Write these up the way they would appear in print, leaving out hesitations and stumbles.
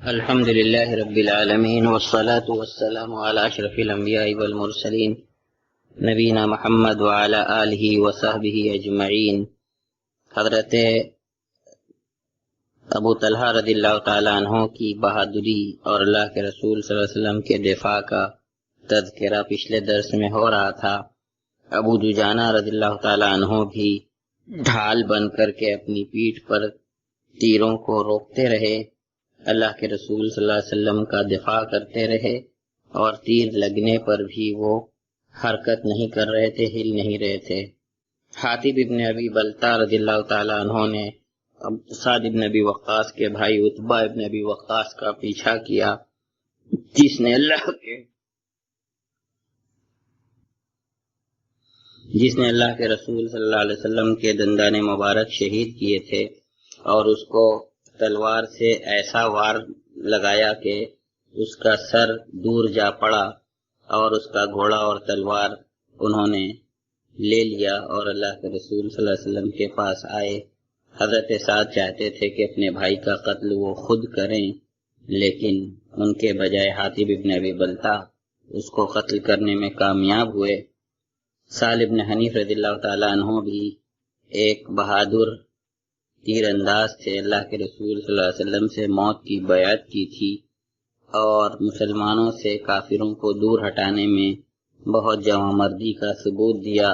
الحمد لله رب العالمين والصلاة والسلام على أشرف الأنبياء والمرسلين نبینا محمد وعلى آلہ وصحبہ اجمعین۔ حضرت ابو طلحہ رضی اللہ تعالیٰ عنہ کی بہادری اور اللہ کے رسول صلی اللہ علیہ وسلم کے دفاع کا تذکرہ پچھلے درس میں ہو رہا تھا۔ ابو دجانہ رضی اللہ تعالیٰ عنہ بھی ڈھال بن کر کے اپنی پیٹھ پر تیروں کو روکتے رہے، اللہ کے رسول صلی اللہ علیہ وسلم کا دفاع کرتے رہے، اور تیر لگنے پر بھی وہ حرکت نہیں کر رہے تھے، ہل نہیں رہے تھے۔ حاتب ابن ابی بلتہ رضی اللہ تعالیٰ عنہ نے سعد ابن ابی وقاص کے بھائی عتبہ ابن ابی وقاص کا پیچھا کیا، جس نے اللہ کے رسول صلی اللہ علیہ وسلم کے دندان مبارک شہید کیے تھے، اور اس کو تلوار سے ایسا وار لگایا کہ اس کا سر دور جا پڑا، اور اس کا گھوڑا اور تلوار انہوں نے لے لیا اور اللہ کے رسول صلی اللہ علیہ وسلم کے پاس آئے۔ حضرت سعد چاہتے تھے کہ اپنے بھائی کا قتل وہ خود کریں، لیکن ان کے بجائے حاتب ابن ابی بلتہ اس کو قتل کرنے میں کامیاب ہوئے۔ سہل ابن حنیف رضی اللہ تعالیٰ عنہ بھی ایک بہادر تیر انداز تھے، اللہ کے رسول صلی اللہ علیہ وسلم سے موت کی بیعت کی تھی، اور مسلمانوں سے کافروں کو دور ہٹانے میں بہت جواں مردی کا ثبوت دیا۔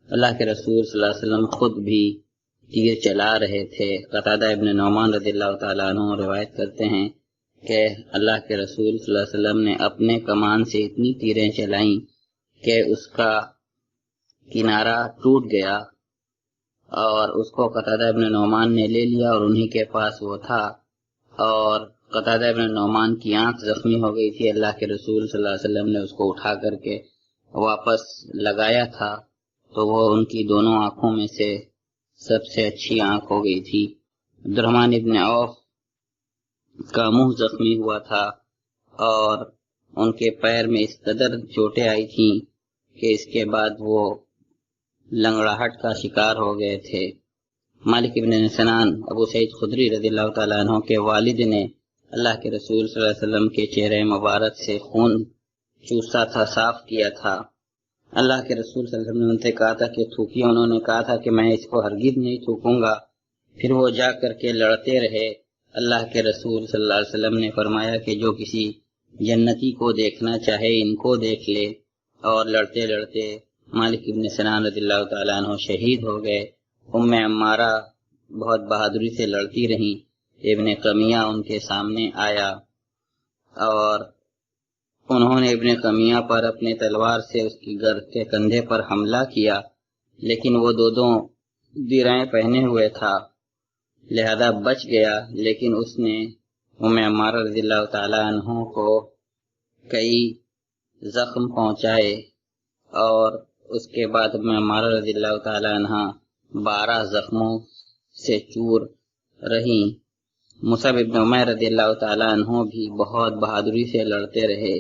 اللہ کے رسول صلی اللہ علیہ وسلم خود بھی تیر چلا رہے تھے۔ قتادہ ابن نعمان رضی اللہ تعالیٰ عنہ روایت کرتے ہیں کہ اللہ کے رسول صلی اللہ علیہ وسلم نے اپنے کمان سے اتنی تیریں چلائیں کہ اس کا کنارہ ٹوٹ گیا، اور اس کو قتادہ ابن نعمان نے لے لیا، اور انہی کے پاس وہ تھا، اور قتادہ ابن نعمان کی آنکھ زخمی ہو گئی تھی۔ اللہ کے رسول صلی اللہ علیہ وسلم نے اس کو اٹھا کر کے واپس لگایا تھا، تو وہ ان کی دونوں آنکھوں میں سے سب سے اچھی آنکھ ہو گئی تھی۔ عبدالرحمن ابن عوف کا منہ زخمی ہوا تھا، اور ان کے پیر میں اس قدر چوٹیں آئی تھیں کہ اس کے بعد وہ لنگڑاہٹ کا شکار ہو گئے تھے۔ مالک ابن سنان ابو سعید خدری رضی اللہ تعالیٰ عنہ کے والد نے اللہ کے رسول صلی اللہ علیہ وسلم کے چہرے مبارک سے خون چوسا تھا، صاف کیا تھا۔ اللہ کے رسول صلی اللہ علیہ وسلم نے ان سے کہا تھا کہ تھوکیے، انہوں نے کہا تھا کہ میں اس کو ہرگز نہیں تھوکوں گا۔ پھر وہ جا کر کے لڑتے رہے۔ اللہ کے رسول صلی اللہ علیہ وسلم نے فرمایا کہ جو کسی جنتی کو دیکھنا چاہے ان کو دیکھ لے، اور لڑتے لڑتے مالک ابن سنان رضی اللہ تعالیٰ عنہ شہید ہو گئے۔ ام عمارہ بہت بہادری سے لڑتی رہیں۔ ابن قمیہ ان کے سامنے آیا، اور انہوں نے ابن قمیہ پر اپنے تلوار سے اس کی گرد کے کندھے پر حملہ کیا، لیکن وہ دو درعیں پہنے ہوئے تھا، لہذا بچ گیا، لیکن اس نے ام عمارہ رضی اللہ تعالیٰ عنہ کو کئی زخم پہنچائے، اور اس کے بعد ام عمارہ رضی اللہ تعالیٰ عنہ 12 زخموں سے چور رہیں۔ مصعب ابن عمیر رضی اللہ تعالیٰ عنہ بھی بہت بہادری سے لڑتے رہے،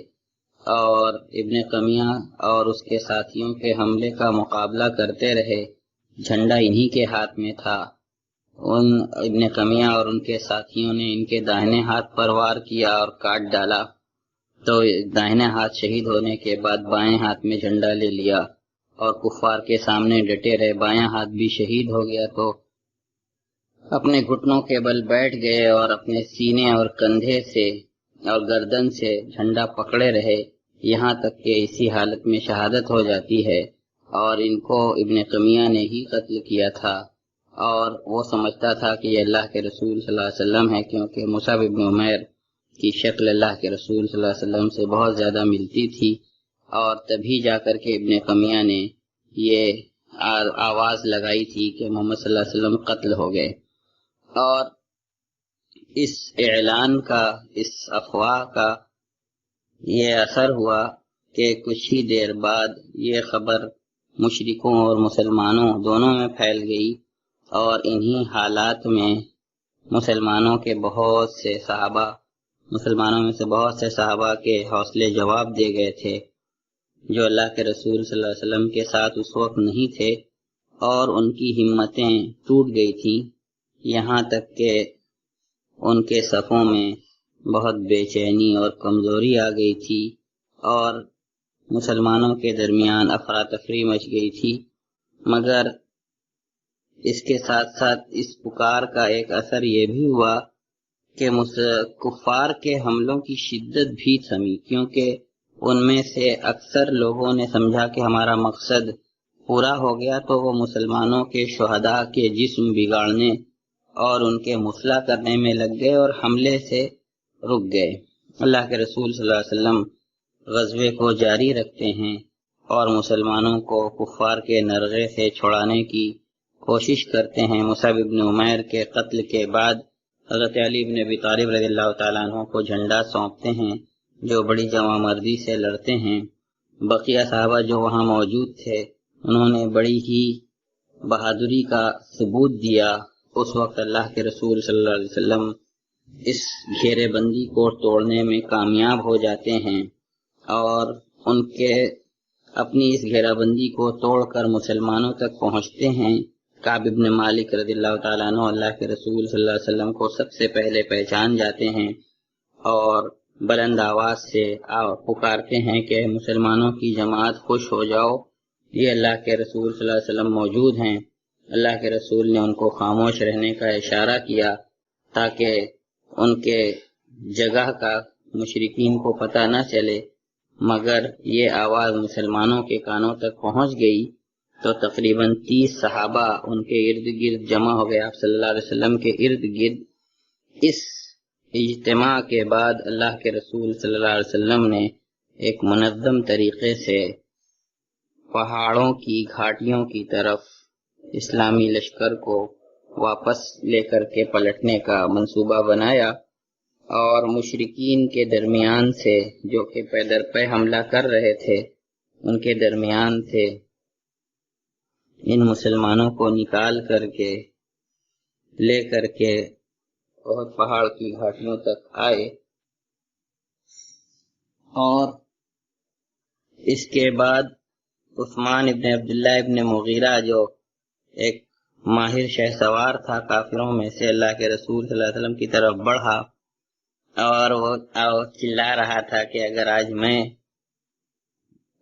اور ابن قمیہ اور اس کے ساتھیوں کے حملے کا مقابلہ کرتے رہے۔ جھنڈا انہی کے ہاتھ میں تھا۔ ابن قمیہ اور ان کے ساتھیوں نے ان کے داہنے ہاتھ پر وار کیا اور کاٹ ڈالا، تو داہنے ہاتھ شہید ہونے کے بعد بائیں ہاتھ میں جھنڈا لے لیا اور کفار کے سامنے ڈٹے رہے۔ بایاں ہاتھ بھی شہید ہو گیا تو اپنے گھٹنوں کے بل بیٹھ گئے، اور اپنے سینے اور کندھے سے اور گردن سے جھنڈا پکڑے رہے، یہاں تک کہ اسی حالت میں شہادت ہو جاتی ہے۔ اور ان کو ابن قمیہ نے ہی قتل کیا تھا، اور وہ سمجھتا تھا کہ یہ اللہ کے رسول صلی اللہ علیہ وسلم ہے، کیونکہ مصعب ابن عمیر کی شکل اللہ کے رسول صلی اللہ علیہ وسلم سے بہت زیادہ ملتی تھی، اور تبھی جا کر کے ابن قمیہ نے یہ آواز لگائی تھی کہ محمد صلی اللہ علیہ وسلم قتل ہو گئے۔ اور اس اعلان کا، اس افواہ کا یہ اثر ہوا کہ کچھ ہی دیر بعد یہ خبر مشرکوں اور مسلمانوں دونوں میں پھیل گئی، اور انہی حالات میں مسلمانوں میں سے بہت سے صحابہ کے حوصلے جواب دے گئے تھے، جو اللہ کے رسول صلی اللہ علیہ وسلم کے ساتھ اس وقت نہیں تھے، اور ان کی ہمتیں ٹوٹ گئی تھیں، یہاں تک کہ ان کے صفوں میں بہت بے چینی اور کمزوری آ گئی تھی اور مسلمانوں کے درمیان افراتفری مچ گئی تھی، مگر اس کے ساتھ ساتھ اس پکار کا ایک اثر یہ بھی ہوا کہ کفار کے حملوں کی شدت بھی تھمی، کیونکہ ان میں سے اکثر لوگوں نے سمجھا کہ ہمارا مقصد پورا ہو گیا، تو وہ مسلمانوں کے شہداء کے جسم بگاڑنے اور ان کے مسلح کرنے میں لگ گئے اور حملے سے رک گئے۔ اللہ کے رسول صلی اللہ علیہ وسلم غزوے کو جاری رکھتے ہیں اور مسلمانوں کو کفار کے نرغے سے چھڑانے کی کوشش کرتے ہیں۔ مصعب بن عمیر کے قتل کے بعد حضرت علی بن ابی طالب رضی اللہ تعالیٰ عنہ کو جھنڈا سونپتے ہیں، جو بڑی جواں مردی سے لڑتے ہیں۔ بقیہ صحابہ جو وہاں موجود تھے انہوں نے بڑی ہی بہادری کا ثبوت دیا۔ اس وقت اللہ کے رسول صلی اللہ علیہ وسلم اس گھیرے بندی کو توڑنے میں کامیاب ہو جاتے ہیں اور ان کے اپنی اس گھیرہ بندی کو توڑ کر مسلمانوں تک پہنچتے ہیں۔ کعب بن مالک رضی اللہ تعالیٰ عنہ اللہ کے رسول صلی اللہ علیہ وسلم کو سب سے پہلے پہچان جاتے ہیں اور بلند آواز سے پکارتے ہیں کہ مسلمانوں کی جماعت خوش ہو جاؤ، یہ اللہ کے رسول صلی اللہ علیہ وسلم موجود ہیں۔ اللہ کے رسول نے ان کو خاموش رہنے کا اشارہ کیا تاکہ ان کے جگہ کا مشرکین کو پتہ نہ چلے، مگر یہ آواز مسلمانوں کے کانوں تک پہنچ گئی تو تقریباً 30 صحابہ ان کے ارد گرد جمع ہو گئے۔ آپ صلی اللہ علیہ وسلم کے ارد گرد اس اجتماع کے بعد اللہ کے رسول صلی اللہ علیہ وسلم نے ایک منظم طریقے سے پہاڑوں کی گھاٹیوں کی طرف اسلامی لشکر کو واپس لے کر کے پلٹنے کا منصوبہ بنایا اور مشرکین کے درمیان سے جو کہ پے در پے حملہ کر رہے تھے ان کے درمیان تھے، ان مسلمانوں کو نکال کر کے لے کر کے بہت پہاڑ کی گھاٹیوں تک آئے اور اس کے بعد عثمان ابن عبداللہ ابن مغیرہ جو ایک ماہر شہ سوار تھا کافروں میں سے، اللہ کے رسول صلی اللہ علیہ وسلم کی طرف بڑھا اور وہ چلا رہا تھا کہ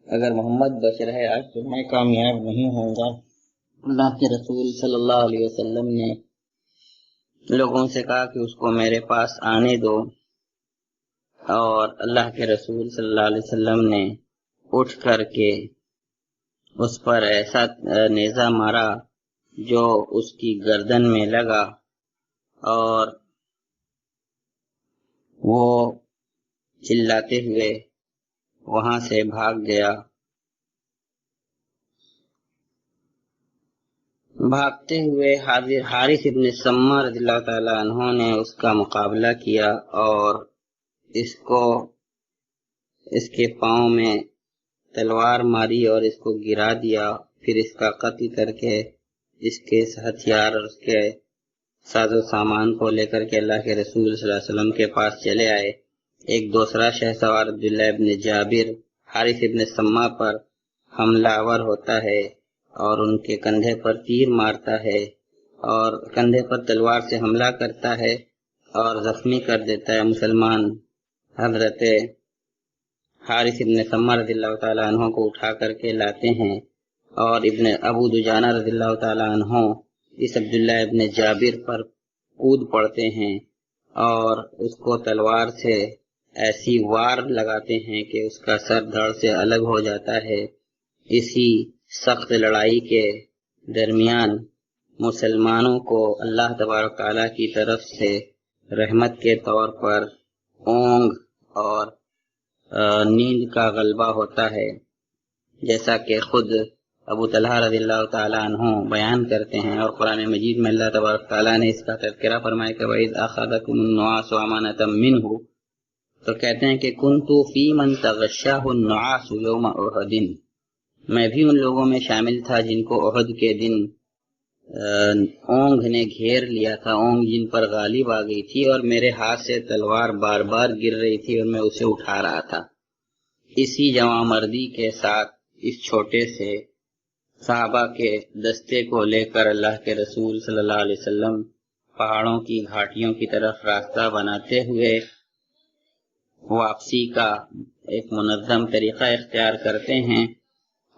اگر محمد بچ رہے آج تو میں کامیاب نہیں ہوں گا۔ اللہ کے رسول صلی اللہ علیہ وسلم نے لوگوں سے کہا کہ اس کو میرے پاس آنے دو، اور اللہ کے رسول صلی اللہ علیہ وسلم نے اٹھ کر کے اس پر ایسا نیزہ مارا جو اس کی گردن میں لگا اور وہ چلاتے ہوئے وہاں سے بھاگ گیا۔ بھاگتے ہوئے حارث ابن سمہ رضی اللہ تعالیٰ عنہ نے اس کا مقابلہ کیا اور اس کے پاؤں میں تلوار ماری اور اس کو گرا دیا، پھر اس کا قتل کر کے اس کے ہتھیار اور اس کے ساز و سامان کو لے کر کے اللہ کے رسول صلی اللہ علیہ وسلم کے پاس چلے آئے۔ ایک دوسرا شہ سوار عبداللہ ابن جابر حارث ابن سمہ پر حملہ آور ہوتا ہے اور ان کے کندھے پر تیر مارتا ہے اور کندھے پر تلوار سے حملہ کرتا ہے اور زخمی کر دیتا ہے۔ مسلمان حضرت حارث ابن سمہ رضی اللہ تعالیٰ عنہ کو اٹھا کر کے لاتے ہیں اور ابن ابو دجانہ رضی اللہ تعالیٰ عنہ اس عبداللہ ابن جابر پر کود پڑتے ہیں اور اس کو تلوار سے ایسی وار لگاتے ہیں کہ اس کا سر دھڑ سے الگ ہو جاتا ہے۔ اسی سخت لڑائی کے درمیان مسلمانوں کو اللہ تبارک تعالیٰ کی طرف سے رحمت کے طور پر اونگ اور نیند کا غلبہ ہوتا ہے، جیسا کہ خود ابو طلحہ رضی اللہ تعالیٰ عنہ بیان کرتے ہیں، اور قرآن مجید میں اللہ تبارک تعالیٰ نے اس کا تذکرہ فرمایا کہ وَإِذْ أَخَذَكُمُ النُّعَاسُ أَمَانَةً مِّنْهُ، تو کہتے ہیں کہ كُنْتُ فِي مَنْ تَغَشَّاهُ النُّعَاسُ يَوْمَ أُحُدٍ، میں بھی ان لوگوں میں شامل تھا جن کو احد کے دن اونگ نے گھیر لیا تھا، اونگ جن پر غالب آ گئی تھی اور میرے ہاتھ سے تلوار بار بار گر رہی تھی اور میں اسے اٹھا رہا تھا۔ اسی جواں مردی کے ساتھ اس چھوٹے سے صحابہ کے دستے کو لے کر اللہ کے رسول صلی اللہ علیہ وسلم پہاڑوں کی گھاٹیوں کی طرف راستہ بناتے ہوئے واپسی کا ایک منظم طریقہ اختیار کرتے ہیں،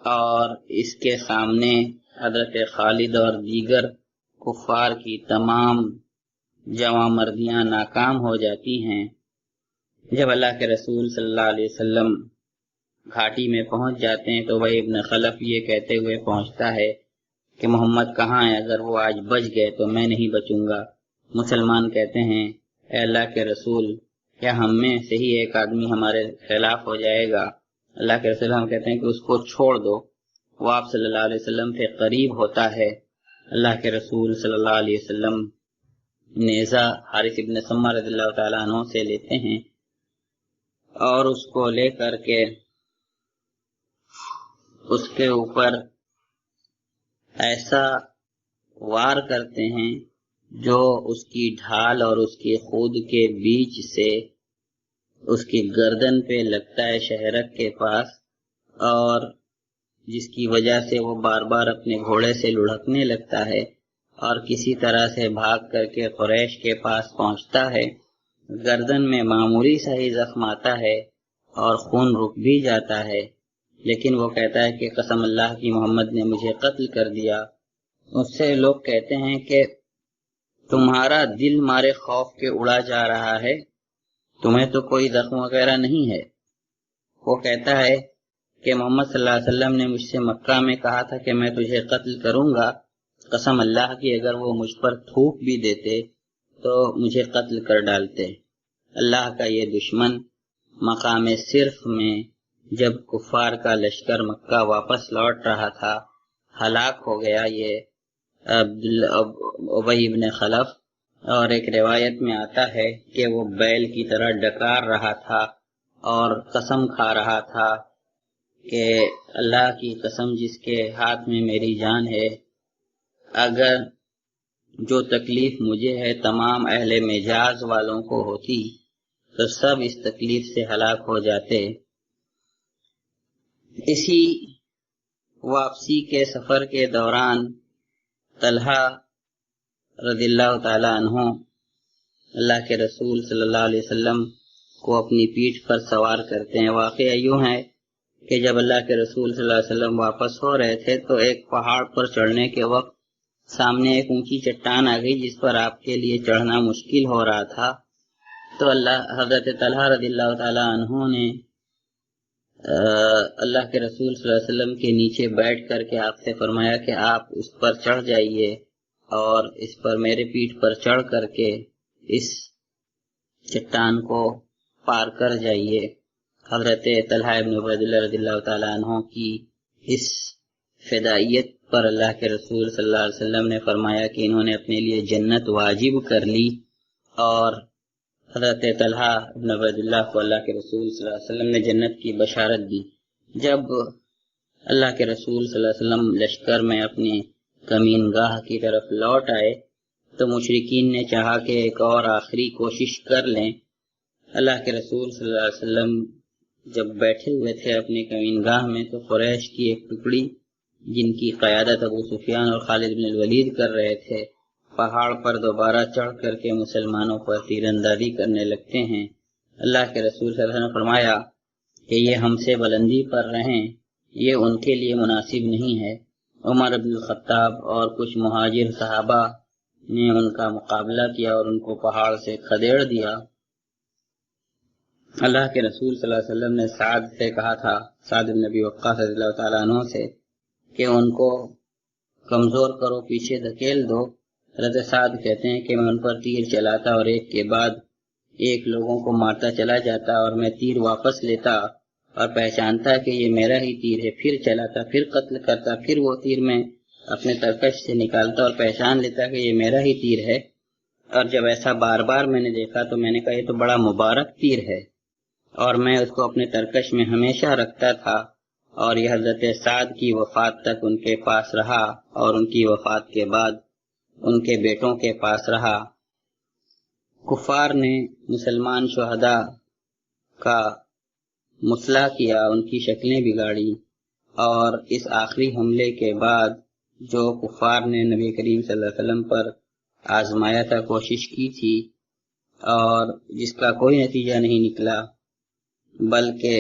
اور اس کے سامنے حضرت خالد اور دیگر کفار کی تمام جواں مردیاں ناکام ہو جاتی ہیں۔ جب اللہ کے رسول صلی اللہ علیہ وسلم گھاٹی میں پہنچ جاتے ہیں تو ابی بن خلف یہ کہتے ہوئے پہنچتا ہے کہ محمد کہاں ہے، اگر وہ آج بچ گئے تو میں نہیں بچوں گا۔ مسلمان کہتے ہیں اے اللہ کے رسول، کیا ہم میں سے ہی ایک آدمی ہمارے خلاف ہو جائے گا؟ اللہ کے رسول ہم کہتے ہیں کہ اس کو چھوڑ دو، وہ آپ صلی اللہ علیہ وسلم سے قریب ہوتا ہے۔ اللہ کے رسول صلی اللہ علیہ وسلم نیزہ حارث ابن سمہ رضی اللہ تعالیٰ عنہ سے لیتے ہیں اور اس کو لے کر کے اس کے اوپر ایسا وار کرتے ہیں جو اس کی ڈھال اور اس کی خود کے بیچ سے اس کی گردن پہ لگتا ہے شہرک کے پاس، اور جس کی وجہ سے وہ بار بار اپنے گھوڑے سے لڑھکنے لگتا ہے اور کسی طرح سے بھاگ کر کے قریش کے پاس پہنچتا ہے۔ گردن میں معمولی سا ہی زخم آتا ہے اور خون رک بھی جاتا ہے، لیکن وہ کہتا ہے کہ قسم اللہ کی محمد نے مجھے قتل کر دیا۔ اس سے لوگ کہتے ہیں کہ تمہارا دل مارے خوف کے اڑا جا رہا ہے، تمہیں تو کوئی زخم وغیرہ نہیں ہے۔ وہ کہتا ہے کہ محمد صلی اللہ علیہ وسلم نے مجھ سے مکہ میں کہا تھا کہ میں تجھے قتل کروں گا، قسم اللہ کی اگر وہ مجھ پر تھوک بھی دیتے تو مجھے قتل کر ڈالتے۔ اللہ کا یہ دشمن مقام صرف میں جب کفار کا لشکر مکہ واپس لوٹ رہا تھا ہلاک ہو گیا، یہ ابی بن خلف، اور ایک روایت میں آتا ہے کہ وہ بیل کی طرح ڈکار رہا تھا اور قسم کھا رہا تھا کہ اللہ کی قسم جس کے ہاتھ میں میری جان ہے، اگر جو تکلیف مجھے ہے تمام اہل مجاز والوں کو ہوتی تو سب اس تکلیف سے ہلاک ہو جاتے۔ اسی واپسی کے سفر کے دوران طلحہ رضی اللہ تعالی عنہ اللہ کے رسول صلی اللہ علیہ وسلم کو اپنی پیٹھ پر سوار کرتے ہیں۔ واقعہ یوں ہے کہ جب اللہ کے رسول صلی اللہ علیہ وسلم واپس ہو رہے تھے تو ایک پہاڑ پر چڑھنے کے وقت سامنے ایک اونچی چٹان آ گئی جس پر آپ کے لیے چڑھنا مشکل ہو رہا تھا، تو حضرت طلحہ رضی اللہ تعالی عنہ نے اللہ کے رسول صلی اللہ علیہ وسلم کے نیچے بیٹھ کر کے آپ سے فرمایا کہ آپ اس پر چڑھ جائیے اور اس پر میرے پیٹھ پر چڑھ کر کے اس چٹان کو پار کر جائیے۔ حضرت طلحہ ابن عبید اللہ رضی اللہ تعالیٰ عنہ کی اس فدائیت پر اللہ کے رسول صلی اللہ علیہ وسلم نے فرمایا کہ انہوں نے اپنے لیے جنت واجب کر لی، اور حضرت طلحہ ابن عبید اللہ کو اللہ کے رسول صلی اللہ علیہ وسلم نے جنت کی بشارت دی۔ جب اللہ کے رسول صلی اللہ علیہ وسلم لشکر میں اپنی کمین گاہ کی طرف لوٹ آئے تو مشرکین نے چاہا کہ ایک اور آخری کوشش کر لیں۔ اللہ کے رسول صلی اللہ علیہ وسلم جب بیٹھے ہوئے تھے اپنی کمین گاہ میں تو قریش کی ایک ٹکڑی جن کی قیادت ابو سفیان اور خالد بن الولید کر رہے تھے پہاڑ پر دوبارہ چڑھ کر کے مسلمانوں پر تیر اندازی کرنے لگتے ہیں۔ اللہ کے رسول صلی اللہ علیہ وسلم نے فرمایا کہ یہ ہم سے بلندی پر رہیں، یہ ان کے لیے مناسب نہیں ہے۔ عمر بن الخطاب اور کچھ مہاجر صحابہ نے ان کا مقابلہ کیا اور ان کو پہاڑ سے کھدیڑ دیا۔ اللہ کے رسول صلی اللہ علیہ وسلم نے سعد سے کہا تھا، سعد بن نبی وقاص رضی اللہ تعالیٰ عنہ سے، کہ ان کو کمزور کرو، پیچھے دھکیل دو۔ حضرت سعد کہتے ہیں کہ میں ان پر تیر چلاتا اور ایک کے بعد ایک لوگوں کو مارتا چلا جاتا، اور میں تیر واپس لیتا اور پہچانتا کہ یہ میرا ہی تیر ہے، پھر چلاتا، پھر قتل کرتا، پھر وہ تیر میں اپنے ترکش سے نکالتا اور پہچان لیتا کہ یہ میرا ہی تیر ہے۔ اور جب ایسا بار بار میں نے دیکھا تو میں نے کہا یہ تو بڑا مبارک تیر ہے، اور میں اس کو اپنے ترکش میں ہمیشہ رکھتا تھا، اور یہ حضرت سعد کی وفات تک ان کے پاس رہا اور ان کی وفات کے بعد ان کے بیٹوں کے پاس رہا۔ کفار نے مسلمان شہداء کا مسئلہ کیا، ان کی شکلیں بگاڑی، اور اس آخری حملے کے بعد جو کفار نے نبی کریم صلی اللہ علیہ وسلم پر آزمایا تھا، کوشش کی تھی، اور جس کا کوئی نتیجہ نہیں نکلا، بلکہ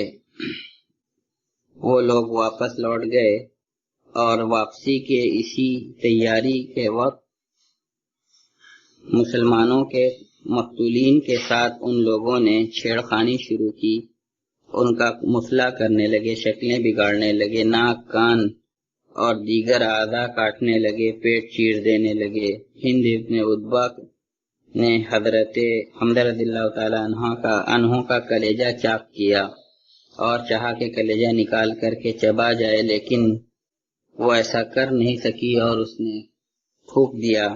وہ لوگ واپس لوٹ گئے، اور واپسی کے اسی تیاری کے وقت مسلمانوں کے مقتولین کے ساتھ ان لوگوں نے چھیڑخانی شروع کی، ان کا مسئلہ کرنے لگے، شکلیں بگاڑنے لگے، ناک، کان اور دیگر اعضاء کاٹنے لگے، پیٹ چیر دینے لگے۔ ہند ابن عتبہ نے حضرت حمزہ رضی اللہ تعالیٰ عنہ کا کلیجہ چاک کیا اور چاہا کہ کلیجہ نکال کر کے چبا جائے، لیکن وہ ایسا کر نہیں سکی اور اس نے تھوک دیا،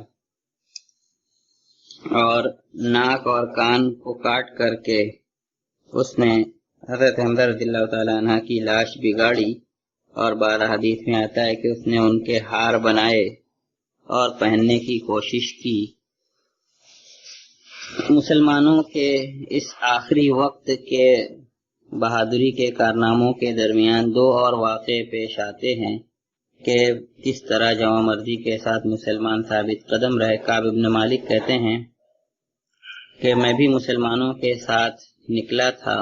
اور ناک اور کان کو کاٹ کر کے اس نے حضرت حمزہ رضی اللہ تعالیٰ عنہ کی لاش بگاڑی، اور بعض حدیث میں آتا ہے کہ اس نے ان کے ہار بنائے اور پہننے کی کوشش کی۔ مسلمانوں کے اس آخری وقت کے بہادری کے کارناموں کے درمیان دو اور واقعے پیش آتے ہیں کہ کس طرح جواں مردی کے ساتھ مسلمان ثابت قدم رہے۔ کعب بن مالک کہتے ہیں کہ میں بھی مسلمانوں کے ساتھ نکلا تھا،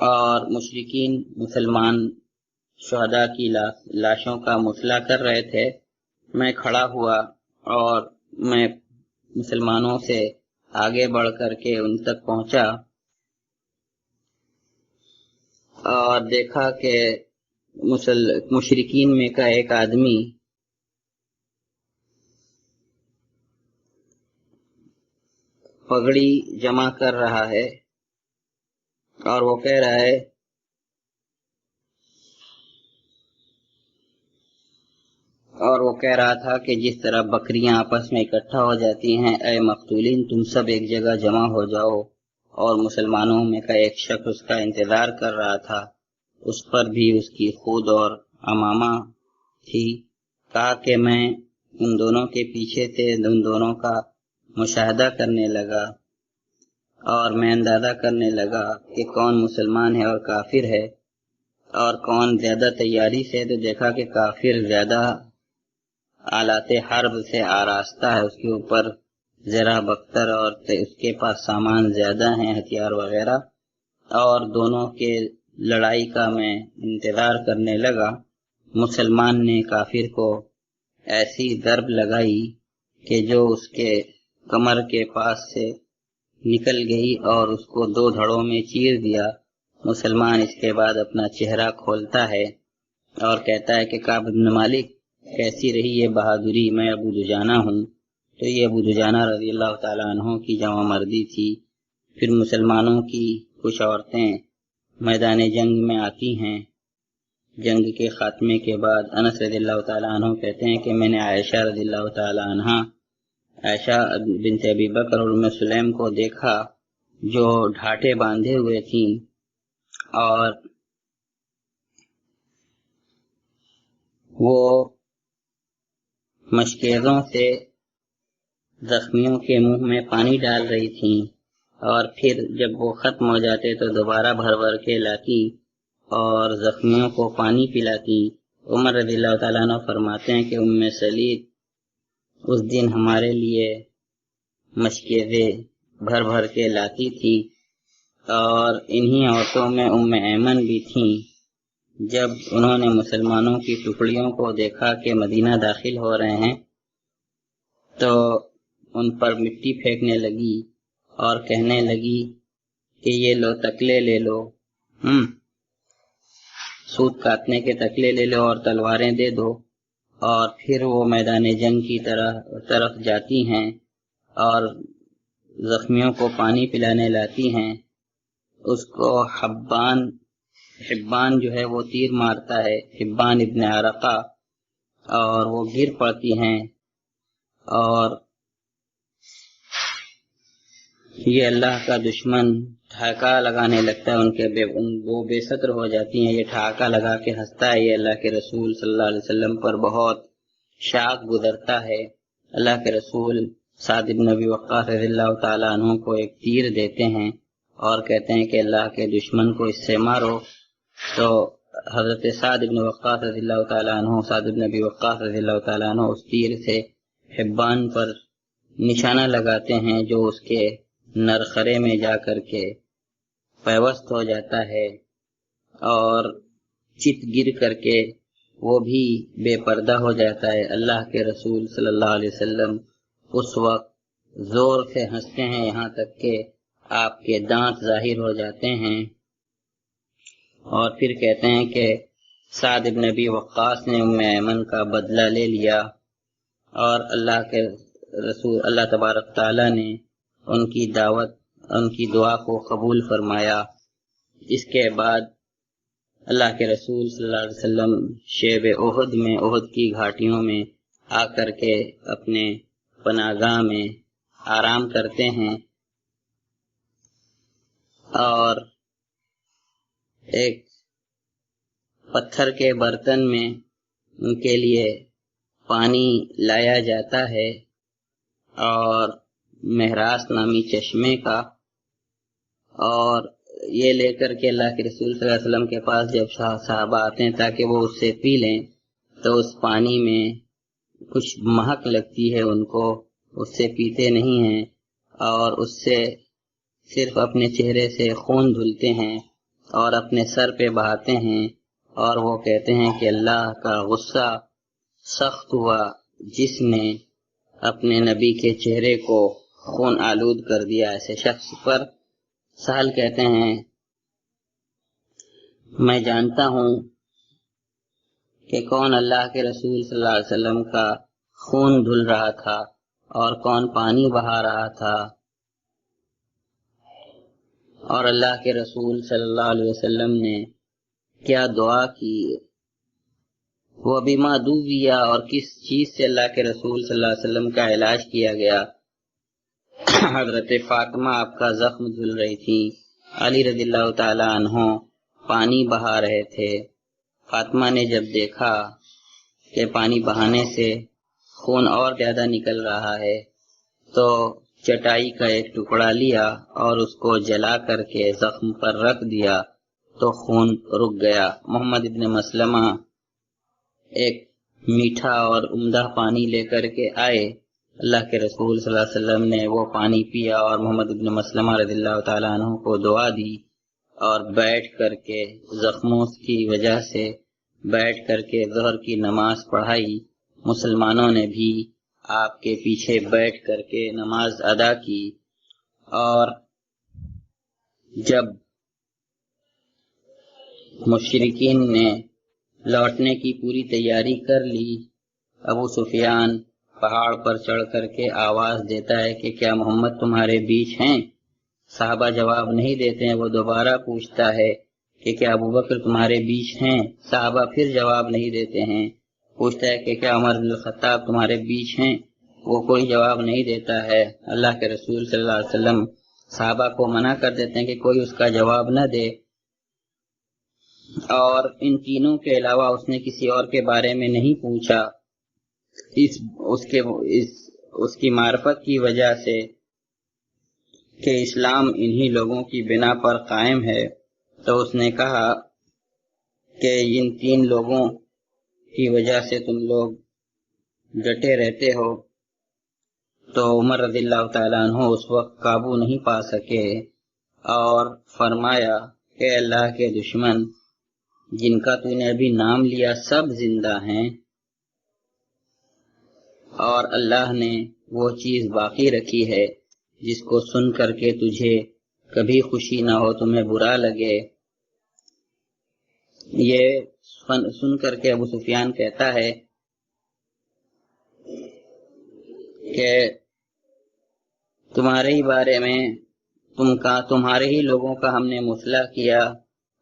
اور مشرکین مسلمان شہداء کی لاشوں کا مسئلہ کر رہے تھے۔ میں کھڑا ہوا اور میں مسلمانوں سے آگے بڑھ کر کے ان تک پہنچا اور دیکھا کہ مشرکین میں کا ایک آدمی پگڑی جمع کر رہا ہے، اور وہ کہہ رہا ہے تھا کہ جس طرح بکریاں آپس میں اکٹھا ہو جاتی ہیں، اے مقتولین تم سب ایک جگہ جمع ہو جاؤ۔ اور مسلمانوں میں کا ایک شخص اس کا انتظار کر رہا تھا، اس پر بھی اس کی خود اور عمامہ تھی۔ کہا کہ میں ان دونوں کے پیچھے تھے، ان دونوں کا مشاہدہ کرنے لگا، اور میں اندازہ کرنے لگا کہ کون مسلمان ہے اور کافر ہے، اور کون زیادہ تیاری سے۔ تو دیکھا کہ کافر زیادہ آلات حرب سے آراستہ ہے، اس کے اوپر زرہ بختر اور اس کے پاس سامان زیادہ ہیں، ہتھیار وغیرہ، اور دونوں کے لڑائی کا میں انتظار کرنے لگا۔ مسلمان نے کافر کو ایسی ضرب لگائی کہ جو اس کے کمر کے پاس سے نکل گئی اور اس کو دو دھڑوں میں چیر دیا۔ مسلمان اس کے بعد اپنا چہرہ کھولتا ہے اور کہتا ہے کہ کعب بن مالک کیسی رہی یہ بہادری، میں ابو دجانہ ہوں۔ تو یہ ابو دجانہ رضی اللہ تعالیٰ عنہ کی جواں مردی تھی۔ پھر مسلمانوں کی کچھ عورتیں میدان جنگ میں آتی ہیں۔ جنگ کے خاتمے کے بعد انس رضی اللہ تعالیٰ عنہ کہتے ہیں کہ میں نے عائشہ رضی اللہ تعالیٰ عنہ، عائشہ بنت ابی بکر اور ام سلیم کو دیکھا جو ڈھاٹے باندھے ہوئے تھیں، اور وہ مشکیزوں سے زخمیوں کے منہ میں پانی ڈال رہی تھیں، اور پھر جب وہ ختم ہو جاتے تو دوبارہ بھر بھر کے لاتی اور زخمیوں کو پانی پلاتی۔ عمر رضی اللہ تعالیٰ عنہ فرماتے ہیں کہ ام سلید اس دن ہمارے لیے مشکیزیں بھر بھر کے لاتی تھی، اور انہی عورتوں میں ام ایمن بھی تھیں۔ جب انہوں نے مسلمانوں کی ٹکڑیوں کو دیکھا کہ مدینہ داخل ہو رہے ہیں تو ان پر مٹی پھینکنے لگی اور کہنے لگی کہ یہ لو تکلے لے لو، سوت کاٹنے کے تکلے لے لو اور تلواریں دے دو۔ اور پھر وہ میدان جنگ کی طرف جاتی ہیں اور زخمیوں کو پانی پلانے لاتی ہیں۔ اس کو حبان جو ہے وہ تیر مارتا ہے، حبان ابن عرقہ، اور وہ گر پڑتی ہیں، اور یہ اللہ کا دشمن ٹھاکا لگانے لگتا ہے، وہ بے ستر ہو جاتی ہیں۔ یہ ٹھاکا لگا کے ہنستا ہے، یہ اللہ کے رسول صلی اللہ علیہ وسلم پر بہت شاق گزرتا ہے۔ اللہ کے رسول سعد بن ابی وقاص رضی اللہ تعالیٰ عنہ کو ایک تیر دیتے ہیں اور کہتے ہیں کہ اللہ کے دشمن کو اس سے مارو۔ تو حضرت سعد بن وقاص رضی اللہ تعالیٰ عنہ، سعد بن ابی وقاص رضی اللہ تعالیٰ عنہ اس تیر سے حبان پر نشانہ لگاتے ہیں جو اس کے نرخرے میں جا کر کے پیوست ہو جاتا ہے اور چت گر کر کے وہ بھی بے پردہ ہو جاتا ہے۔ اللہ کے رسول صلی اللہ علیہ وسلم اس وقت زور سے ہنستے ہیں، یہاں تک کہ آپ کے دانت ظاہر ہو جاتے ہیں، اور پھر کہتے ہیں کہ سعد بن ابی وقاص نے ام ایمن کا بدلہ لے لیا، اور اللہ کے رسول اللہ تبارک تعالیٰ نے ان کی دعوت، ان کی دعا کو قبول فرمایا۔ اس کے بعد اللہ کے رسول صلی اللہ علیہ وسلم شیب احد میں، احد کی گھاٹیوں میں آ کر کے اپنے پناہ گاہ میں آرام کرتے ہیں، اور ایک پتھر کے برتن میں ان کے لیے پانی لایا جاتا ہے، اور مہراس نامی چشمے کا، اور یہ لے کر کے اللہ کے رسول صلی اللہ علیہ وسلم کے پاس جب صحابہ آتے ہیں تاکہ وہ اس سے پی لیں، تو اس پانی میں کچھ مہک لگتی ہے ان کو، اس سے پیتے نہیں ہیں، اور اس سے صرف اپنے چہرے سے خون دھلتے ہیں اور اپنے سر پہ بہاتے ہیں، اور وہ کہتے ہیں کہ اللہ کا غصہ سخت ہوا جس نے اپنے نبی کے چہرے کو خون آلود کر دیا ایسے شخص پر۔ سہل کہتے ہیں میں جانتا ہوں کہ کون اللہ کے رسول صلی اللہ علیہ وسلم کا خون دھل رہا تھا اور کون پانی بہا رہا تھا، اور اللہ کے رسول صلی اللہ علیہ وسلم نے کیا دعا کی، وہ بیما دوبیا، اور کس چیز سے اللہ کے رسول صلی اللہ علیہ وسلم کا علاج کیا گیا۔ حضرت فاطمہ آپ کا زخم دھل رہی تھی، علی رضی اللہ تعالی عنہ پانی بہا رہے تھے۔ فاطمہ نے جب دیکھا کہ پانی بہانے سے خون اور زیادہ نکل رہا ہے تو چٹائی کا ایک ٹکڑا لیا اور اس کو جلا کر کے زخم پر رکھ دیا تو خون رک گیا۔ محمد ابن مسلمہ ایک میٹھا اور عمدہ پانی لے کر کے آئے، اللہ کے رسول صلی اللہ علیہ وسلم نے وہ پانی پیا اور محمد ابن مسلمہ رضی اللہ تعالیٰ عنہ کو دعا دی، اور بیٹھ کر کے زخموں کی وجہ سے بیٹھ کر کے ظہر کی نماز پڑھائی۔ مسلمانوں نے بھی آپ کے پیچھے بیٹھ کر کے نماز ادا کی، اور جب مشرکین نے لوٹنے کی پوری تیاری کر لی، ابو سفیان پہاڑ پر چڑھ کر کے آواز دیتا ہے کہ کیا محمد تمہارے بیچ ہیں؟ صحابہ جواب نہیں دیتے ہیں۔ وہ دوبارہ پوچھتا ہے کہ کیا ابو بکر تمہارے بیچ ہیں؟ صحابہ پھر جواب نہیں دیتے ہیں۔ پوچھتا ہے کہ کیا عمر بن الخطاب تمہارے بیچ ہیں؟ وہ کوئی جواب نہیں دیتا ہے۔ اللہ کے رسول صلی اللہ علیہ وسلم صحابہ کو منع کر دیتے ہیں کہ کوئی اس کا جواب نہ دے، اور ان تینوں کے علاوہ اس نے کسی اور کے بارے میں نہیں پوچھا، اس کی معرفت کی وجہ سے کہ اسلام انہی لوگوں کی بنا پر قائم ہے۔ تو اس نے کہا کہ ان تین لوگوں کی وجہ سے تم لوگ ڈٹے رہتے ہو۔ تو عمر رضی اللہ تعالیٰ عنہ اس وقت قابو نہیں پا سکے اور فرمایا کہ اللہ کے دشمن جن کا تو نے ابھی نام لیا سب زندہ ہیں، اور اللہ نے وہ چیز باقی رکھی ہے جس کو سن کر کے تجھے کبھی خوشی نہ ہو، تمہیں برا لگے۔ یہ سن کر کے ابو سفیان کہتا ہے کہ تمہارے ہی بارے میں تمہارے ہی لوگوں کا ہم نے مصلح کیا،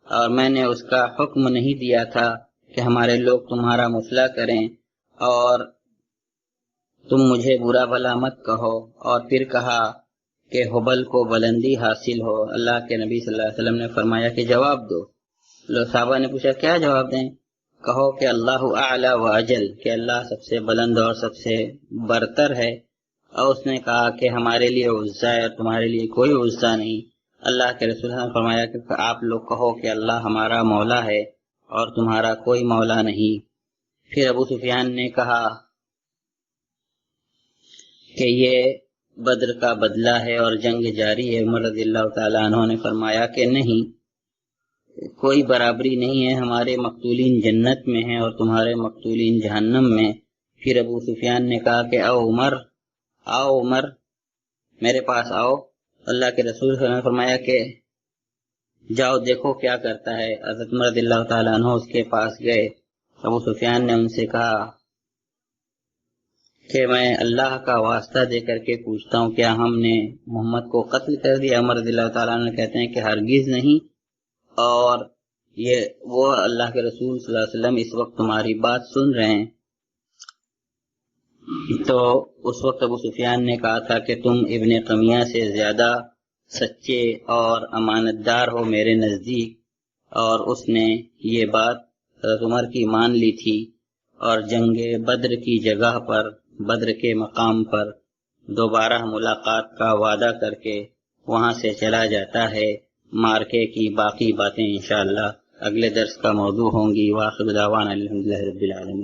اور میں نے اس کا حکم نہیں دیا تھا کہ ہمارے لوگ تمہارا مصلح کریں، اور تم مجھے برا بھلا مت کہو۔ اور پھر کہا کہ حبل کو بلندی حاصل ہو۔ اللہ کے نبی صلی اللہ علیہ وسلم نے فرمایا کہ جواب دو۔ صحابہ نے پوچھا کیا جواب دیں؟ کہو کہ اللہ اعلی و اجل، کہ اللہ سب سے بلند اور سب سے برتر ہے۔ اور اس نے کہا کہ ہمارے لیے عزا ہے اور تمہارے لیے کوئی عزا نہیں۔ اللہ کے رسول نے فرمایا کہ آپ لوگ کہو کہ اللہ ہمارا مولا ہے اور تمہارا کوئی مولا نہیں۔ پھر ابو سفیان نے کہا کہ یہ بدر کا بدلہ ہے اور جنگ جاری ہے؟ عمر رضی اللہ تعالیٰ عنہ نے فرمایا کہ نہیں، کوئی برابری نہیں ہے، ہمارے مقتولین جنت میں ہیں اور تمہارے مقتولین جہنم میں۔ پھر ابو سفیان نے کہا کہ آؤ عمر میرے پاس آؤ۔ اللہ کے رسول صلی اللہ علیہ وسلم نے فرمایا کہ جاؤ دیکھو کیا کرتا ہے۔ حضرت عمر رضی اللہ تعالیٰ عنہ اس کے پاس گئے۔ ابو سفیان نے ان سے کہا کہ میں اللہ کا واسطہ دے کر کے پوچھتا ہوں، کیا ہم نے محمد کو قتل کر دیا؟ عمر رضی اللہ تعالیٰ عنہ کہتے ہیں کہ ہرگز نہیں، اور وہ اللہ کے رسول صلی اللہ علیہ وسلم اس وقت تمہاری بات سن رہے ہیں۔ تو اس وقت ابو سفیان نے کہا تھا کہ تم ابن قمیہ سے زیادہ سچے اور امانت دار ہو میرے نزدیک، اور اس نے یہ بات حضرت عمر کی مان لی تھی، اور جنگ بدر کی جگہ پر، بدر کے مقام پر دوبارہ ملاقات کا وعدہ کر کے وہاں سے چلا جاتا ہے۔ مارکے کی باقی باتیں انشاءاللہ اگلے درس کا موضوع ہوں گی۔ وآخر دعوانا الحمدللہ رب العالمین۔